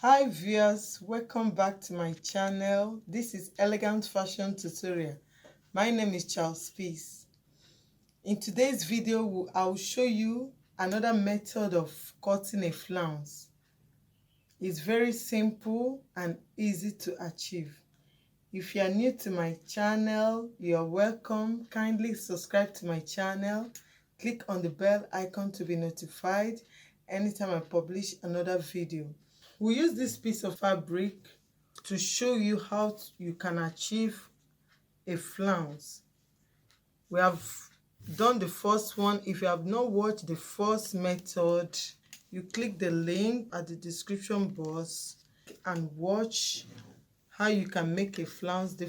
Hi viewers, welcome back to my channel. This is Elegant Fashion Tutorial. My name is Charles Peace. In today's video, I will show you another method of cutting a flounce. It's very simple and easy to achieve. If you are new to my channel, you're welcome. Kindly subscribe to my channel. Click on the bell icon to be notified anytime I publish another video. We use this piece of fabric to show you how you can achieve a flounce. We have done the first one. If you have not watched the first method, you click the link at the description box and watch how you can make a flounce. The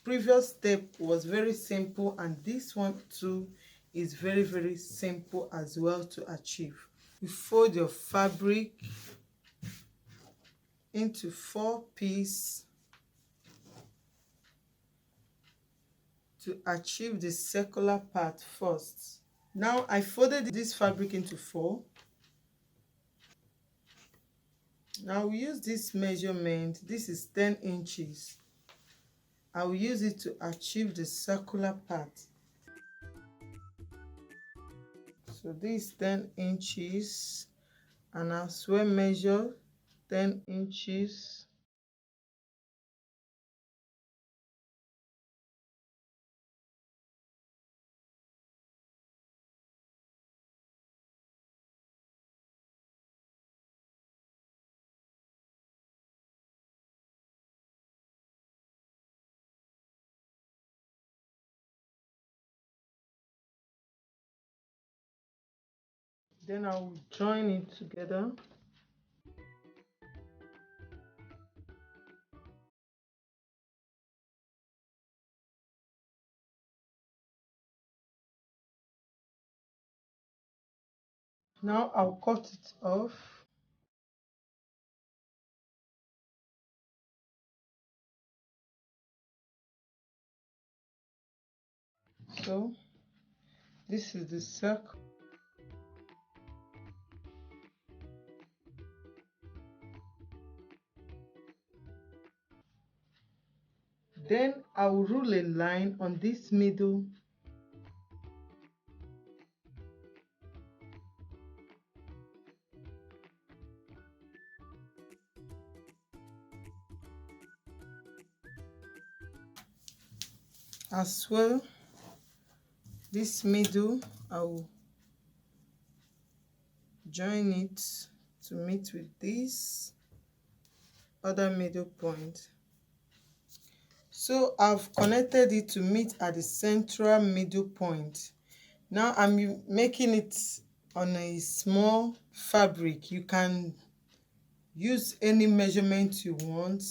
previous step was very simple, and this one too is very simple as well to achieve. You fold your fabric into 4 pieces to achieve the circular part first. Now I folded this fabric into 4. Now we use this measurement. This is 10 inches. I will use it to achieve the circular part. So this is 10 inches, and I'll well measure 10 inches. Then I will join it together. Now I'll cut it off. So this is the circle. Then I will rule a line on this middle. As well, this middle, I will join it to meet with this other middle point. So I've connected it to meet at the central middle point. Now I'm making it on a small fabric. You can use any measurement you want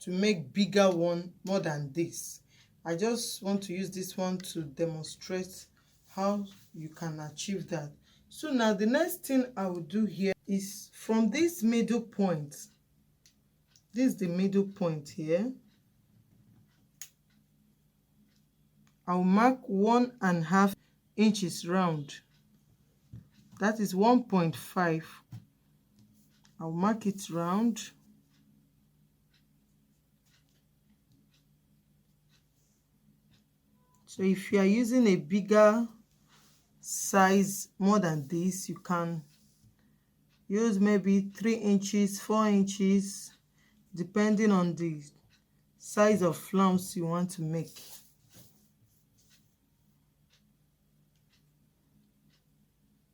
to make bigger one more than this. I just want to use this one to demonstrate how you can achieve that. So now the next thing I will do here is from this middle point. This is the middle point here. I'll mark 1.5 inches round. That is 1.5. I'll mark it round. So if you are using a bigger size more than this, you can use maybe 3 inches, 4 inches, depending on the size of flounce you want to make.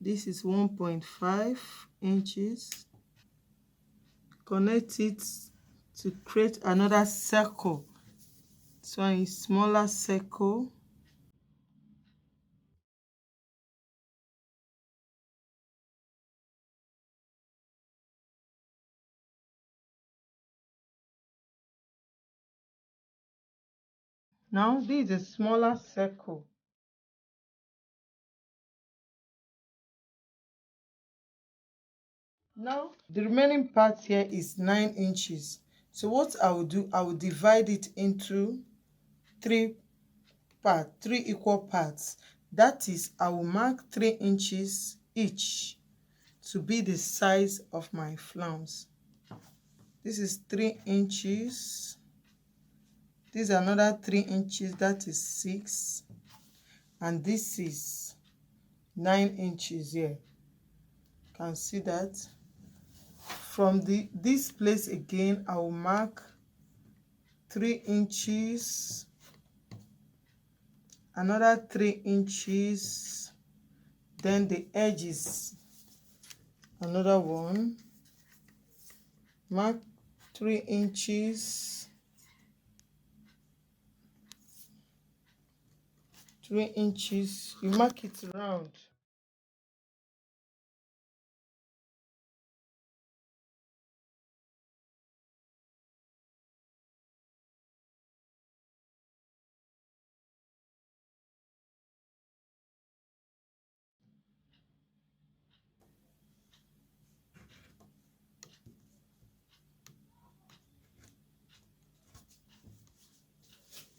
This is 1.5 inches. Connect it to create another circle. So a smaller circle. Now this is a smaller circle. Now the remaining part here is 9 inches. So what I will do, I will divide it into 3 equal parts. That is, I will mark 3 inches each to be the size of my flounce. This is 3 inches. This is another 3 inches, that is 6. And this is 9 inches here. You can see that. From this place again, I will mark 3 inches, another 3 inches, then the edges, another one, mark 3 inches, 3 inches, you mark it round.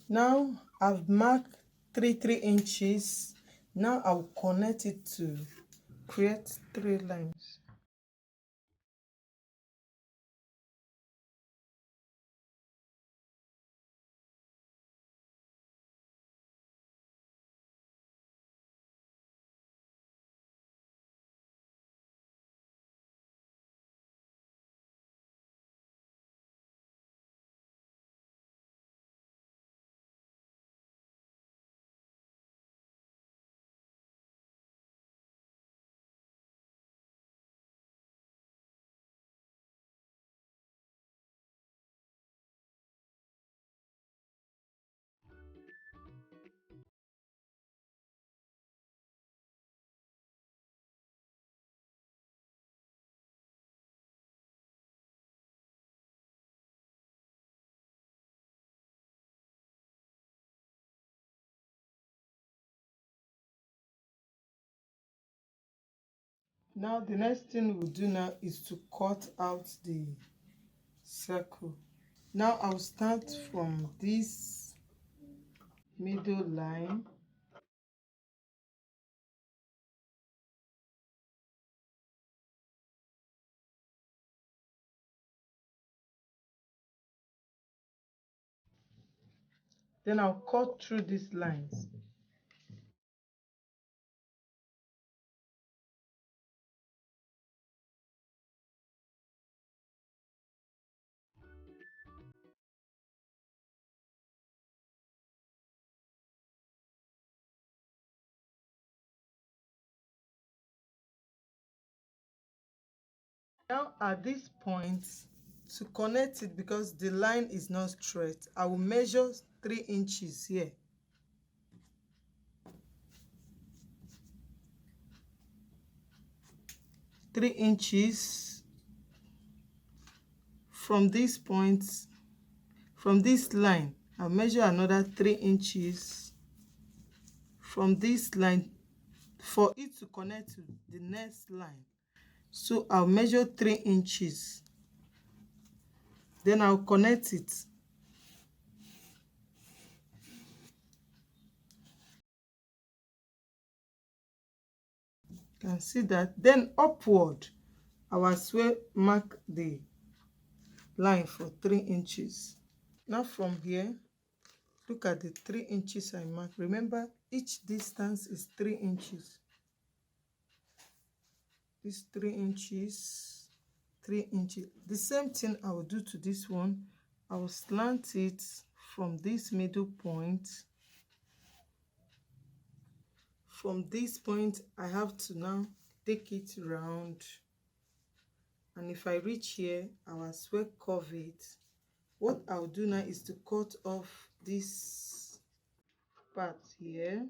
Now I've marked 3 inches. Now I'll connect it to create 3 lines. Now the next thing we'll do now is to cut out the circle. Now I'll start from this middle line. Then I'll cut through these lines. Now at this point, to connect it, because the line is not straight, I will measure 3 inches here. 3 inches from this point, from this line. I'll measure another 3 inches from this line for it to connect to the next line. So I'll measure 3 inches, then I'll connect it. You can see that. Then upward, I will as well mark the line for 3 inches. Now from here, look at the 3 inches I marked. Remember, each distance is 3 inches. This 3 inches, 3 inches. The same thing I will do to this one. I will slant it from this middle point. From this point, I have to now take it round. And if I reach here, I will as well curve it. What I'll do now is to cut off this part here.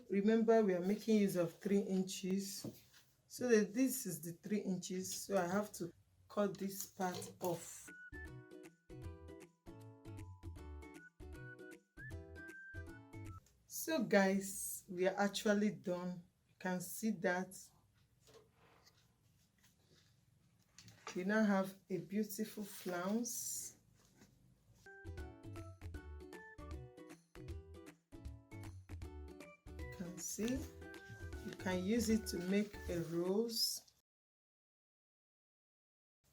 remember we are making use of 3 inches. So that this is the 3 inches, so I have to cut this part off. So guys, we are actually done. You can see that we now have a beautiful flounce. You can see, you can use it to make a rose.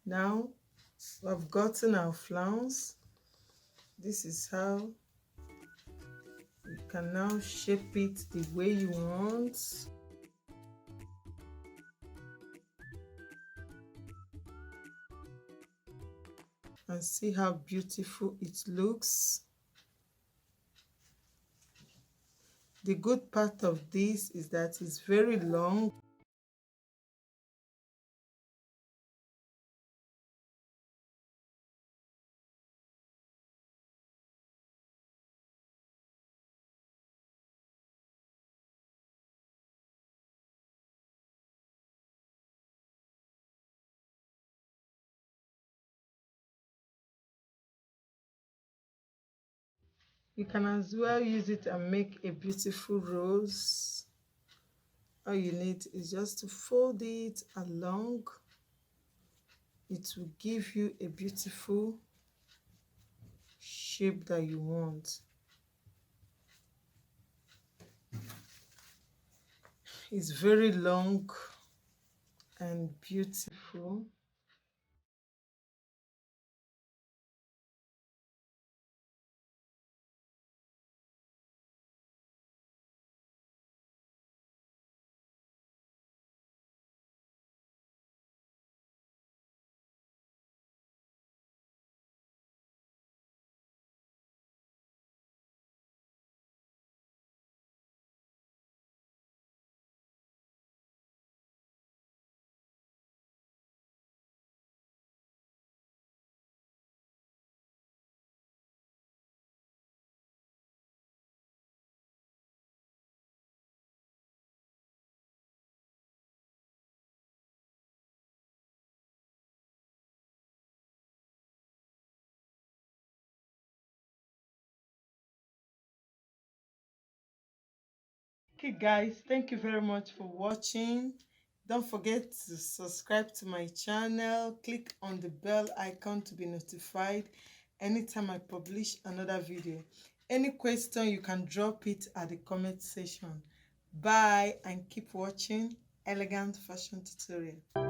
Now we've gotten our flounce. This is how you can now shape it the way you want. And see how beautiful it looks. The good part of this is that it's very long. You can as well use it and make a beautiful rose. All you need is just to fold it along. It will give you a beautiful shape that you want. It's very long and beautiful. Okay guys, thank you very much for watching. Don't forget to subscribe to my channel. Click on the bell icon to be notified anytime I publish another video. Any question, you can drop it at the comment section. Bye and keep watching Elegant Fashion Tutorial.